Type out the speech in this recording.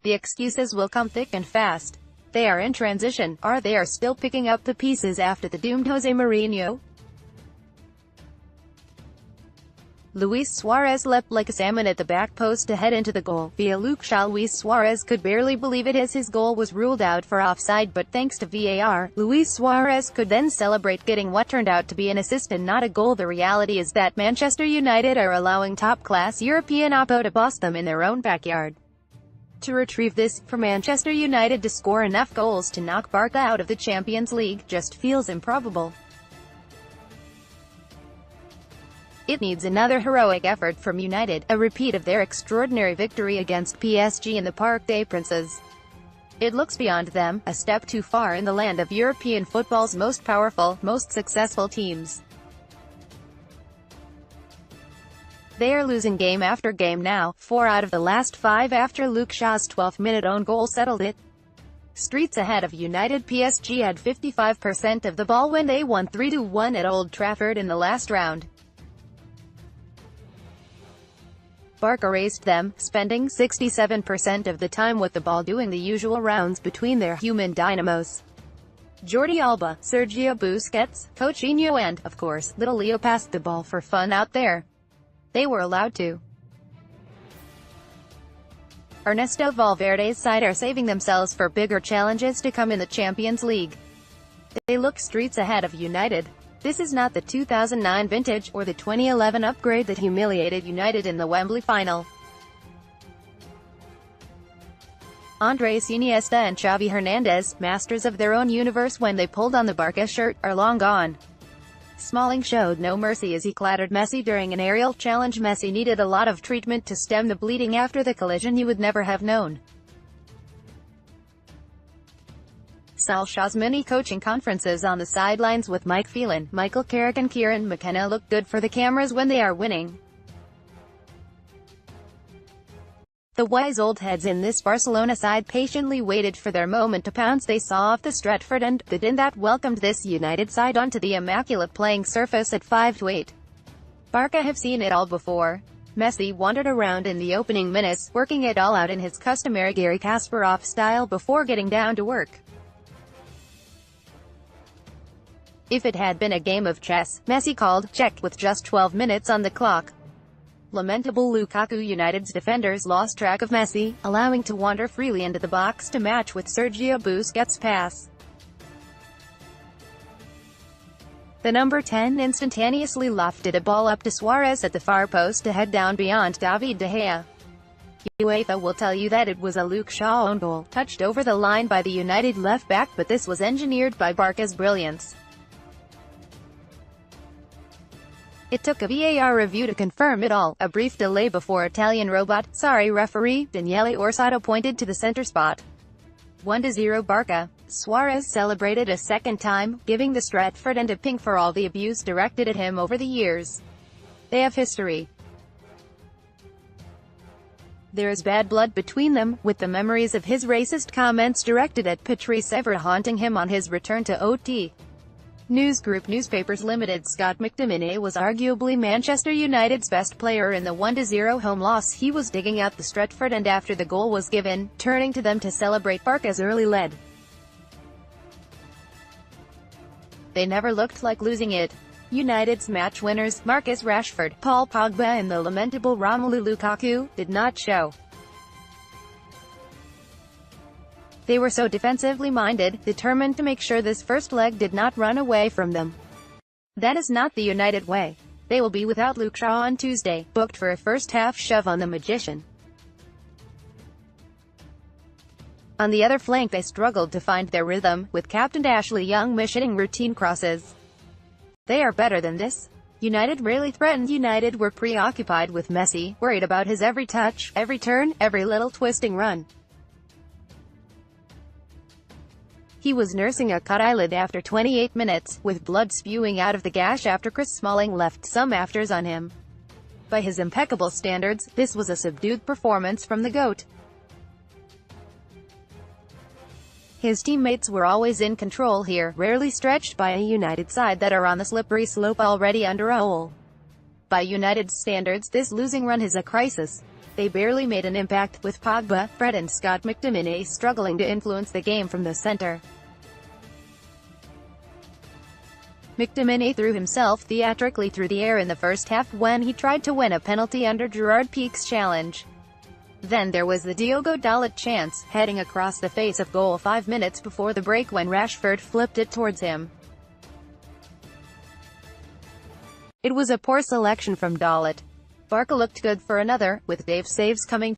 The excuses will come thick and fast. They are in transition, or they are still picking up the pieces after the doomed Jose Mourinho. Luis Suarez leapt like a salmon at the back post to head into the goal. Via Luke Shaw Luis Suarez could barely believe it as his goal was ruled out for offside, but thanks to VAR, Luis Suarez could then celebrate getting what turned out to be an assist and not a goal. The reality is that Manchester United are allowing top-class European oppo to boss them in their own backyard. To retrieve this, for Manchester United to score enough goals to knock Barca out of the Champions League, just feels improbable. It needs another heroic effort from United, a repeat of their extraordinary victory against PSG in the Parc des Princes. It looks beyond them, a step too far in the land of European football's most powerful, most successful teams. They are losing game after game now, 4 out of the last 5 after Luke Shaw's 12th-minute own goal settled it. Streets ahead of United. PSG had 55% of the ball when they won 3-1 at Old Trafford in the last round. Barca raced them, spending 67% of the time with the ball doing the usual rounds between their human dynamos. Jordi Alba, Sergio Busquets, Coutinho and, of course, little Leo passed the ball for fun out there. They were allowed to. Ernesto Valverde's side are saving themselves for bigger challenges to come in the Champions League. They look streets ahead of United. This is not the 2009 vintage, or the 2011 upgrade that humiliated United in the Wembley final. Andres Iniesta and Xavi Hernandez, masters of their own universe when they pulled on the Barca shirt, are long gone. Smalling showed no mercy as he clattered Messi during an aerial challenge. Messi needed a lot of treatment to stem the bleeding after the collision he would never have known. Solskjaer's mini-coaching conferences on the sidelines with Mike Phelan, Michael Carrick and Kieran McKenna look good for the cameras when they are winning. The wise old heads in this Barcelona side patiently waited for their moment to pounce. They saw off the Stretford and the din that welcomed this United side onto the immaculate playing surface at 5-8. Barca have seen it all before. Messi wandered around in the opening minutes, working it all out in his customary Gary Kasparov style before getting down to work. If it had been a game of chess, Messi called check with just 12 minutes on the clock. Lamentable Lukaku. United's defenders lost track of Messi, allowing to wander freely into the box to match with Sergio Busquets' pass. The number 10 instantaneously lofted a ball up to Suarez at the far post to head down beyond David De Gea. UEFA will tell you that it was a Luke Shaw own goal, touched over the line by the United left-back, but this was engineered by Barca's brilliance. It took a VAR review to confirm it all, a brief delay before Italian robot, sorry referee, Daniele Orsato pointed to the center spot. 1-0 Barca. Suarez celebrated a second time, giving the Stretford end a ping for all the abuse directed at him over the years. They have history. There is bad blood between them, with the memories of his racist comments directed at Patrice Evra haunting him on his return to OT. News Group Newspapers Limited. Scott McTominay was arguably Manchester United's best player in the 1-0 home loss. He was digging out the Stretford end after the goal was given, turning to them to celebrate Barca's early lead. They never looked like losing it. United's match winners, Marcus Rashford, Paul Pogba and the lamentable Romelu Lukaku, did not show. They were so defensively minded, determined to make sure this first leg did not run away from them. That is not the United way. They will be without Luke Shaw on Tuesday, booked for a first-half shove on the magician. On the other flank they struggled to find their rhythm, with captain Ashley Young hitting routine crosses. They are better than this. United rarely threatened. United were preoccupied with Messi, worried about his every touch, every turn, every little twisting run. He was nursing a cut eyelid after 28 minutes, with blood spewing out of the gash after Chris Smalling left some afters on him. By his impeccable standards, this was a subdued performance from the GOAT. His teammates were always in control here, rarely stretched by a United side that are on the slippery slope already under a hole. By United's standards, this losing run is a crisis. they barely made an impact, with Pogba, Fred and Scott McTominay struggling to influence the game from the center. McTominay threw himself theatrically through the air in the first half when he tried to win a penalty under Gerard Pique's challenge. Then there was the Diogo Dalot chance, heading across the face of goal 5 minutes before the break when Rashford flipped it towards him. It was a poor selection from Dalot. Barca looked good for another, with Dave's saves coming